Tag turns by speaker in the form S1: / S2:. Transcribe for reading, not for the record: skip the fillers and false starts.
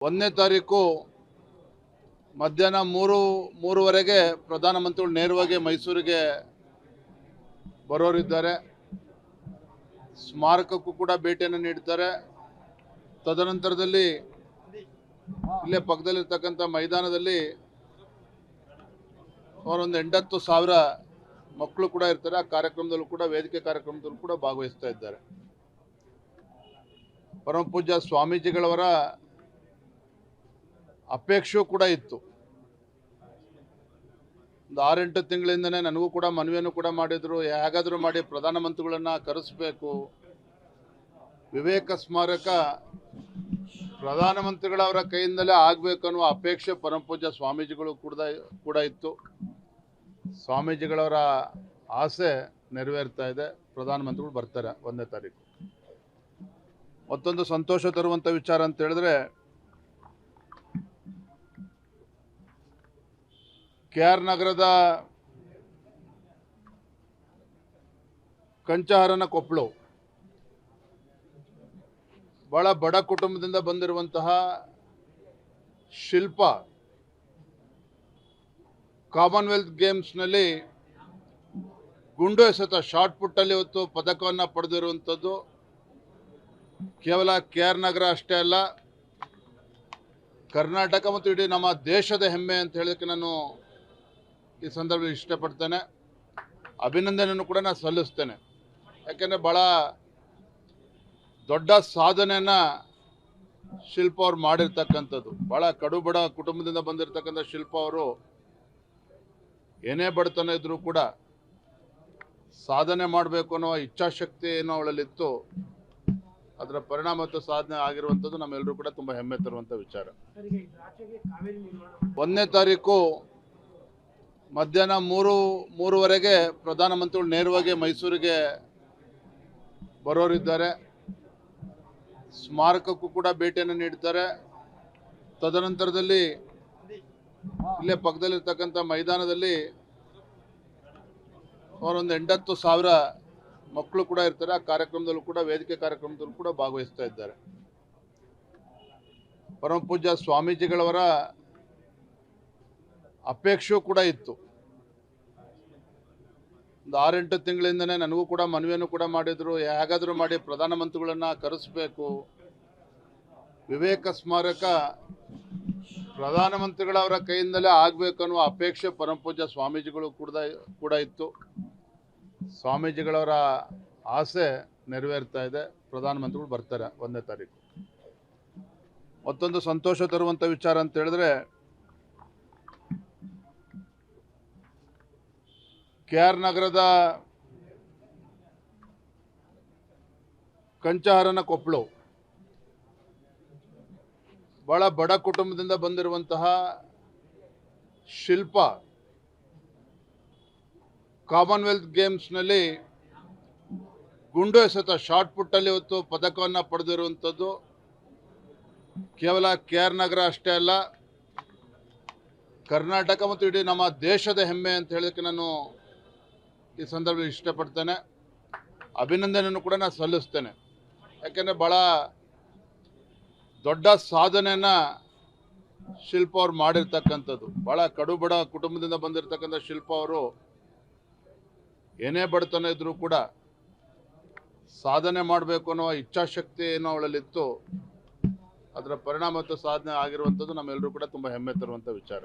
S1: ಒಂದನೇ ತಾರೀಕು ಮಧ್ಯಾಹ್ನ ಮೂರುವರೆಗೆ ಪ್ರಧಾನಮಂತ್ರಿಗಳು ನೇರವಾಗಿ ಮೈಸೂರಿಗೆ ಬರೋರಿದ್ದಾರೆ. ಸ್ಮಾರಕಕ್ಕೂ ಕೂಡ ಭೇಟಿಯನ್ನು ನೀಡ್ತಾರೆ. ತದನಂತರದಲ್ಲಿ ಇಲ್ಲೇ ಪಕ್ಕದಲ್ಲಿರ್ತಕ್ಕಂಥ ಮೈದಾನದಲ್ಲಿ ಒಂದು 80,000 ಮಕ್ಕಳು ಕೂಡ ಇರ್ತಾರೆ. ಆ ಕಾರ್ಯಕ್ರಮದಲ್ಲೂ ಕೂಡ ವೇದಿಕೆ ಕಾರ್ಯಕ್ರಮದಲ್ಲೂ ಕೂಡ ಭಾಗವಹಿಸ್ತಾ ಇದ್ದಾರೆ. ಪರಮ ಪೂಜ್ಯ ಸ್ವಾಮೀಜಿಗಳವರ ಅಪೇಕ್ಷೆಯೂ ಕೂಡ ಇತ್ತು. ಒಂದು 6-8 ತಿಂಗಳಿಂದನೇ ನನಗೂ ಕೂಡ ಮನವಿಯನ್ನು ಕೂಡ ಮಾಡಿದ್ರು. ಹೇಗಾದರೂ ಮಾಡಿ ಪ್ರಧಾನಮಂತ್ರಿಗಳನ್ನ ಕರೆಸಬೇಕು, ವಿವೇಕ ಸ್ಮಾರಕ ಪ್ರಧಾನಮಂತ್ರಿಗಳವರ ಕೈಯಿಂದಲೇ ಆಗಬೇಕು ಅನ್ನುವ ಅಪೇಕ್ಷೆ ಪರಮ ಪೂಜ್ಯ ಸ್ವಾಮೀಜಿಗಳು ಕೂಡ ಇತ್ತು. ಸ್ವಾಮೀಜಿಗಳವರ ಆಸೆ ನೆರವೇರ್ತಾ ಇದೆ. ಪ್ರಧಾನಮಂತ್ರಿಗಳು ಬರ್ತಾರೆ 1ನೇ ತಾರೀಕು. ಮತ್ತೊಂದು ಸಂತೋಷ ತರುವಂಥ ವಿಚಾರ ಅಂತ ಹೇಳಿದ್ರೆ, KR ನಗರದ ಕಂಚಹರನ ಕೊಪ್ಪಳು ಬಹಳ ಬಡ ಕುಟುಂಬದಿಂದ ಬಂದಿರುವಂತಹ ಶಿಲ್ಪ ಕಾಮನ್ವೆಲ್ತ್ ಗೇಮ್ಸ್ನಲ್ಲಿ ಗುಂಡು ಎಸೆತ ಶಾರ್ಟ್ ಪುಟ್ಟಲ್ಲಿ ಇವತ್ತು ಪದಕವನ್ನು ಪಡೆದಿರುವಂಥದ್ದು ಕೇವಲ KR ನಗರ ಅಷ್ಟೇ ಅಲ್ಲ, ಕರ್ನಾಟಕ ಮತ್ತು ಇಡೀ ನಮ್ಮ ದೇಶದ ಹೆಮ್ಮೆ ಅಂತ ಹೇಳೋಕ್ಕೆ ನಾನು ಈ ಸಂದರ್ಭದಲ್ಲಿ ಇಷ್ಟಪಡ್ತೇನೆ. ಅಭಿನಂದನೆಯನ್ನು ಕೂಡ ನಾನು ಸಲ್ಲಿಸ್ತೇನೆ. ಯಾಕೆಂದರೆ ಭಾಳ ದೊಡ್ಡ ಸಾಧನೆಯನ್ನು ಶಿಲ್ಪ ಅವರು ಮಾಡಿರ್ತಕ್ಕಂಥದ್ದು. ಭಾಳ ಕಡುಬಡ ಕುಟುಂಬದಿಂದ ಬಂದಿರತಕ್ಕಂಥ ಶಿಲ್ಪ ಅವರು ಏನೇ ಬಡತನ ಇದ್ದರೂ ಕೂಡ ಸಾಧನೆ ಮಾಡಬೇಕು ಅನ್ನೋ ಇಚ್ಛಾಶಕ್ತಿ ಏನೋ ಅವಳಲ್ಲಿತ್ತು. ಅದರ ಪರಿಣಾಮ ಮತ್ತು ಸಾಧನೆ ಆಗಿರುವಂಥದ್ದು ನಮ್ಮೆಲ್ಲರೂ ಕೂಡ ತುಂಬ ಹೆಮ್ಮೆ ತರುವಂಥ ವಿಚಾರ. 1ನೇ ತಾರೀಕು ಮಧ್ಯಾಹ್ನ ಮೂರುವರೆಗೆ ಪ್ರಧಾನಮಂತ್ರಿಗಳು ನೇರವಾಗಿ ಮೈಸೂರಿಗೆ ಬರೋರಿದ್ದಾರೆ. ಸ್ಮಾರಕಕ್ಕೂ ಕೂಡ ಭೇಟಿಯನ್ನು ನೀಡ್ತಾರೆ. ತದನಂತರದಲ್ಲಿ ಇಲ್ಲೇ ಪಕ್ಕದಲ್ಲಿರ್ತಕ್ಕಂಥ ಮೈದಾನದಲ್ಲಿ ಒಂದು 80,000 ಮಕ್ಕಳು ಕೂಡ ಇರ್ತಾರೆ. ಆ ಕಾರ್ಯಕ್ರಮದಲ್ಲೂ ಕೂಡ ವೇದಿಕೆ ಕಾರ್ಯಕ್ರಮದಲ್ಲೂ ಕೂಡ ಭಾಗವಹಿಸ್ತಾ ಇದ್ದಾರೆ. ಪರಮ ಪೂಜ್ಯ ಸ್ವಾಮೀಜಿಗಳವರ ಅಪೇಕ್ಷೆಯೂ ಕೂಡ ಇತ್ತು. ಒಂದು 6-8 ತಿಂಗಳಿಂದನೇ ನನಗೂ ಕೂಡ ಮನವಿಯನ್ನು ಕೂಡ ಮಾಡಿದ್ರು. ಹೇಗಾದರೂ ಮಾಡಿ ಪ್ರಧಾನಮಂತ್ರಿಗಳನ್ನ ಕರೆಸಬೇಕು, ವಿವೇಕ ಸ್ಮಾರಕ ಪ್ರಧಾನಮಂತ್ರಿಗಳವರ ಕೈಯಿಂದಲೇ ಆಗಬೇಕು ಅನ್ನುವ ಅಪೇಕ್ಷೆ ಪರಮ ಪೂಜ್ಯ ಸ್ವಾಮೀಜಿಗಳು ಕೂಡ ಇತ್ತು. ಸ್ವಾಮೀಜಿಗಳವರ ಆಸೆ ನೆರವೇರ್ತಾ ಇದೆ. ಪ್ರಧಾನಮಂತ್ರಿಗಳು ಬರ್ತಾರೆ 1ನೇ ತಾರೀಕು. ಮತ್ತೊಂದು ಸಂತೋಷ ತರುವಂಥ ವಿಚಾರ ಅಂತ ಹೇಳಿದ್ರೆ, KR ನಗರದ ಕಂಚಹರನ ಕೊಪ್ಪಳು ಬಹಳ ಬಡ ಕುಟುಂಬದಿಂದ ಬಂದಿರುವಂತಹ ಶಿಲ್ಪ ಕಾಮನ್ವೆಲ್ತ್ ಗೇಮ್ಸ್ನಲ್ಲಿ ಗುಂಡು ಎಸೆತ ಶಾರ್ಟ್ ಪುಟ್ಟಲ್ಲಿ ಇವತ್ತು ಪದಕವನ್ನು ಪಡೆದಿರುವಂಥದ್ದು ಕೇವಲ KR ನಗರ ಅಷ್ಟೇ ಅಲ್ಲ, ಕರ್ನಾಟಕ ಮತ್ತು ಇಡೀ ನಮ್ಮ ದೇಶದ ಹೆಮ್ಮೆ ಅಂತ ಹೇಳೋಕ್ಕೆ ನಾನು ಈ ಸಂದರ್ಭದಲ್ಲಿ ಇಷ್ಟಪಡ್ತೇನೆ. ಅಭಿನಂದನೆಯನ್ನು ಕೂಡ ನಾನು ಸಲ್ಲಿಸ್ತೇನೆ. ಯಾಕೆಂದರೆ ಭಾಳ ದೊಡ್ಡ ಸಾಧನೆಯನ್ನು ಶಿಲ್ಪ ಅವರು ಮಾಡಿರ್ತಕ್ಕಂಥದ್ದು. ಭಾಳ ಕಡುಬಡ ಕುಟುಂಬದಿಂದ ಬಂದಿರತಕ್ಕಂಥ ಶಿಲ್ಪ ಅವರು ಏನೇ ಬಡತನ ಇದ್ದರೂ ಕೂಡ ಸಾಧನೆ ಮಾಡಬೇಕು ಅನ್ನೋ ಇಚ್ಛಾಶಕ್ತಿ ಏನೋ ಅವಳಲ್ಲಿತ್ತು. ಅದರ ಪರಿಣಾಮ ಮತ್ತು ಸಾಧನೆ ಆಗಿರುವಂಥದ್ದು ನಮ್ಮೆಲ್ಲರೂ ಕೂಡ ತುಂಬ ಹೆಮ್ಮೆ ತರುವಂಥ ವಿಚಾರ.